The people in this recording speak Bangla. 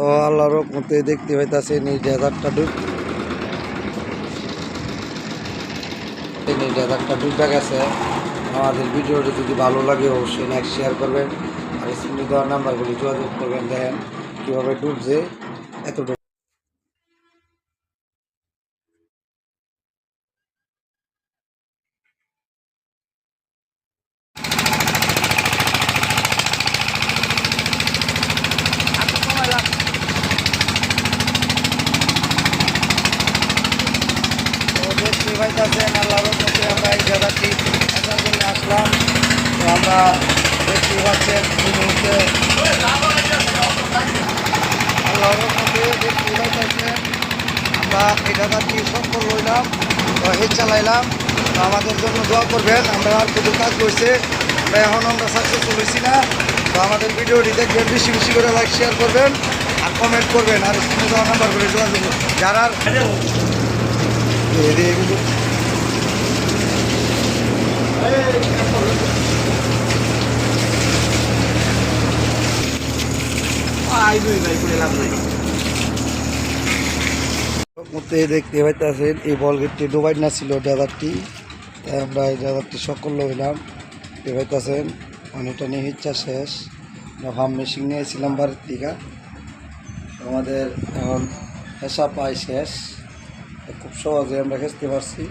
ও আল্লাহর রহমতে দেখতে পাইতাছেন এই ডেজার্টটা ডুবটা গেছে। আমাদের ভিডিওটি যদি ভালো লাগে অবশ্যই লাইক শেয়ার করবেন আর স্ক্রিনে দেওয়ার নাম্বারগুলি যোগাযোগ করবেন। দেখেন কীভাবে ডুবছে এতটুকু। দেখতে পাইতেছেন আল্লাহর রহমতে আমরা এই জায়গাটি দেখার জন্য আসলাম। তো আমরা দেখতে পাচ্ছেন এই মুহূর্তে আল্লাহর রহমতে দেখতে পাইতেছেন আমরা এই জায়গাটি সফল হইলাম, হেড চালাইলাম। তো আমাদের জন্য দোয়া করবেন। আমরা আর কিছু কাজ করছে, আমরা সাকসেসফুল হয়েছি না। তো আমাদের ভিডিওটি দেখবেন, বেশি বেশি করে লাইক শেয়ার করবেন আর কমেন্ট করবেন আর স্ক্রিনে দেওয়া নাম্বার করে যোগাযোগ যারা দেখতে পাইতেছেন এই বল গেটটি ডুবাই না ছিল ডেজার্টটি। তাই আমরা এই ডেজার্টটি সকল হইলাম। দেখতে পাইতেছেন অনেকটা নিয়ে ইচ্ছা শেষ। ফার্ম মেশিন নিয়েছিলাম বাড়ির থেকে। আমাদের এখন হেসা পাই শেষ, খুব সহজে আমরা খেতে পারছি।